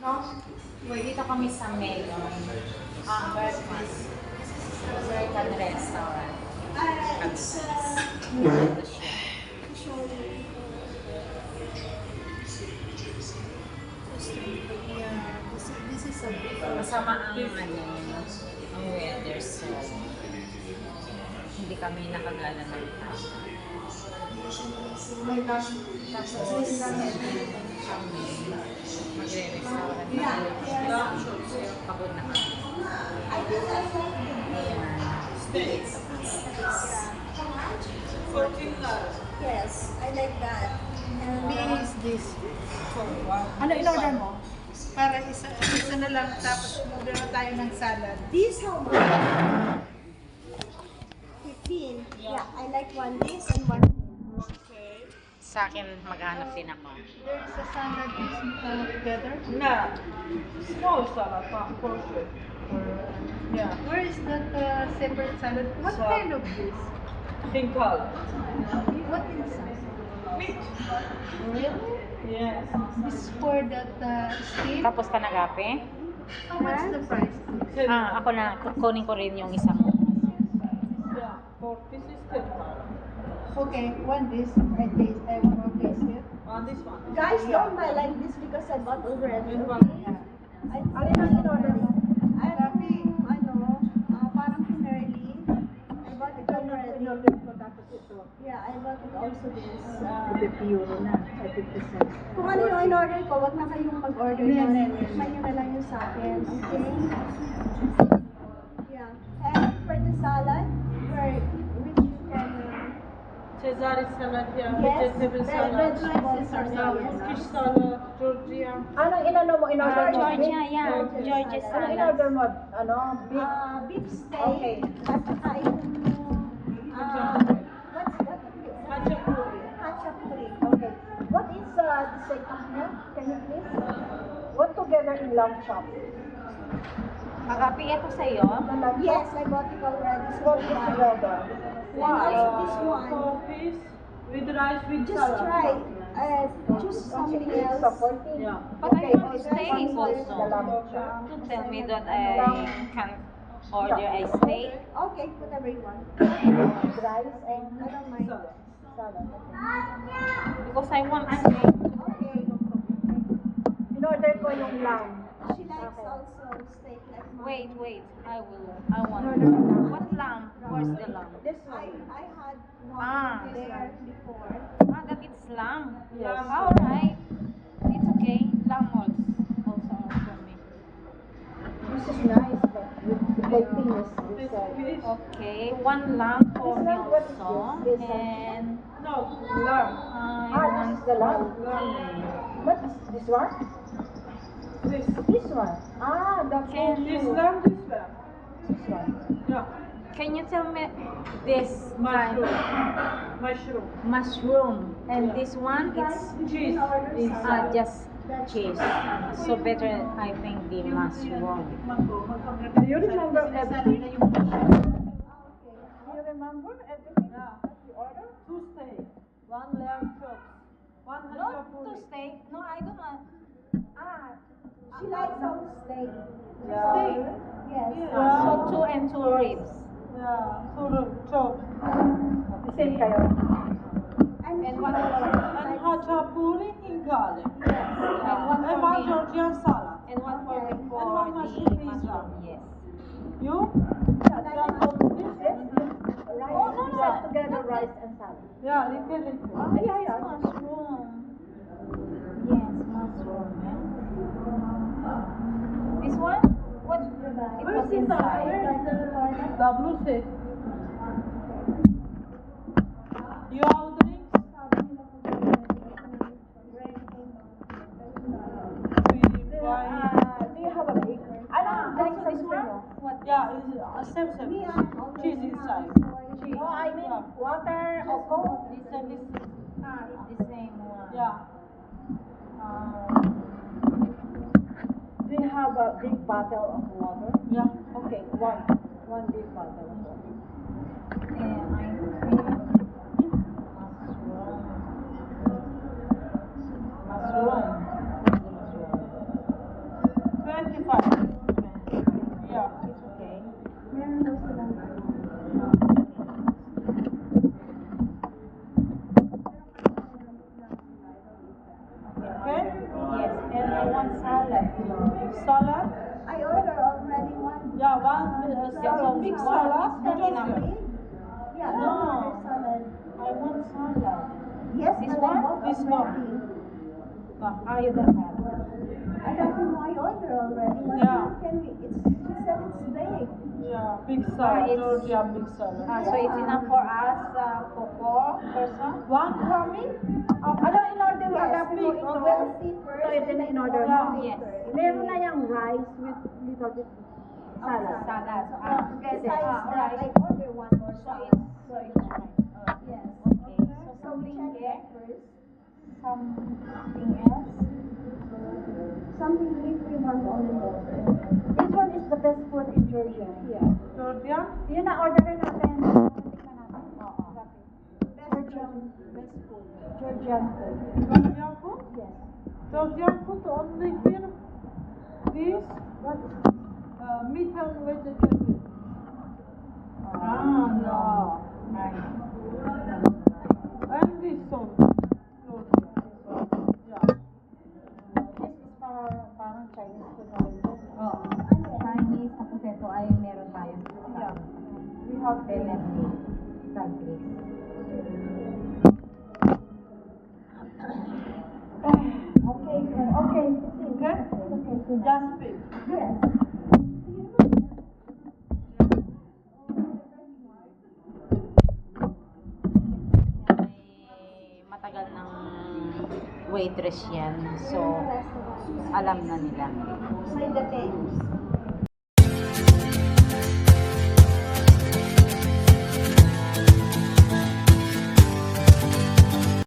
Uy, dito kami sa Melon. Bergman. American restaurant. Ito siya. This is a big Masama ang ang weather, so hindi kami nakagala ng tao. Tapos kami magre-restaurant na pagod na kami. Ayan. Yes, I like that. Me is this. Ano in-order mo? Para isa na lang, tapos order na tayo ng salad. This how much? 15. Yeah, I like one this and one. Okay. Sa akin, maghanap din ako. There's a salad this together. No, small salad, portion. Yeah, Where is that separate salad? What So- kind of this? pink color. What inside? Meat. Really? Yes. This is for that steak. Tapos ka nagape? How much the price? Ako na, kunin ko rin yung isang. Yeah, for this is 10 color. Okay, one this. I taste. I want to taste it. This one. Guys, don't buy like this because I bought already. This one. I in-order mo? Parang Pinarelli. I bought it already. Yeah, I bought it also this. Euro na. 50%. Kung ano yung in-order ko, wag na kayong mag-order Yes. na. Try nyo na lang yung sa akin. Okay? Yeah. And for the salad, which you can... Caesar salad, yeah, Yes, vegetable red salad. rice or salad. Fish salad, Georgia. Anong inano mo? In-order mo? Georgia, yeah. Georgia Anong salad. in-order mo? Ano? Beef? Beef steak. Okay. At saka yung... what's that? Hachapuri. Hachapuri. Okay. What is the second meal? Can you please? What together in lamb chop? Agapi ito sa'yo? The lamb Yes, chop? I bought it already. So What is together? And also this one. 4 piece with rice with Just salad. try. Choose something It's else. supporting. Yeah. But I want steak also. The lamb chop. To tell me that I can order a steak. Okay, whatever you want. Rice and I don't mind. salad. Because I want steak. Okay. In-order ko yung lamb. She likes also steak like mine. Wait. I want. What lamb? Where's the lamb? This I one. had Ah. one there before. That it's lamb. Yes. Alright. It's okay. Lamb also for me. This is nice, but with the plating is Okay. One lamb for This me lamb, what is also. this? This And No, lamb. I this want is the lamb. What is this one? This. This one. The Can This you lamb, this lamb. This one. Yeah. can you tell me this kind Mushroom. mushroom and this one it's Cheese. just cheese. So better I think the mushroom. You remember everything? You remember everything Yeah. that you ordered? 2 steak. 1 lamb chops. 1 Not to hachapuri. steak. No, I don't want. She likes also steak. Steak. Yes. Yeah. So 2 and 2 ribs. Yeah, suru, chop. Same kayo. And one for And hachapuri in garlic. and one And for 1 me. Georgian salad. And one for me for And one the mushroom pizza. mushroom. Yes. You? Rice. Oh, no. Set together rice and salad. Yeah, little. Yeah. Mushroom. Yes, mushroom. Yeah. This one? What? It was inside. The blue steak. You all drinks? We wine. Do you have a baker? Also this one? What? Yeah, it's same. Cheese inside. No, I mean water or coke. This and this. The same one. Yeah. Do you have a big bottle of water? Yeah. Okay, one big bottle of water. And I think mushroom. Mushroom. 25. Yeah. It's okay. Meron daw silang Okay? Yes, and I want salad. Salad? I ordered already one. Yeah, one salad, big salad. Not enough. Yeah, No. I ordered salad. I want salad. Yes, This but I one? bought This already. Ah, you don't have. I don't know I ordered already. What Yeah. can we? She said it's big. Yeah, big salad. it's- Georgia big salad. So it's enough for us, for 4 person? One for me? Ano in-order mo? Yes, Hanapin mo ito. we'll see first. Ito, ito and na then in-order order mo. Yes. later. Meron na yung rice with little bit salad. Salad. Besides Ah, that, alright. I ordered one more So salad. it's fine. Yes. Okay. So So we something check here, that first. something else. Something if we want only water. This one is the best food in Georgia. Yeah. Georgia? Yun na, orderin natin. Tikman natin. Oo. Best food. Georgian food. Georgian food? Yes. Georgian food only here. This What is meat and vegetable. Ah, no. Right. And this one. Georgia. Yeah. This is parang Chinese food na rin. Oo. Chinese na potato ay meron tayo. Yeah. We have Tennessee. Douglas. Okay, sir. Okay. Okay? Okay. Just pick. Yes. Ay matagal ng waitress yan. So, alam na nila. May dating.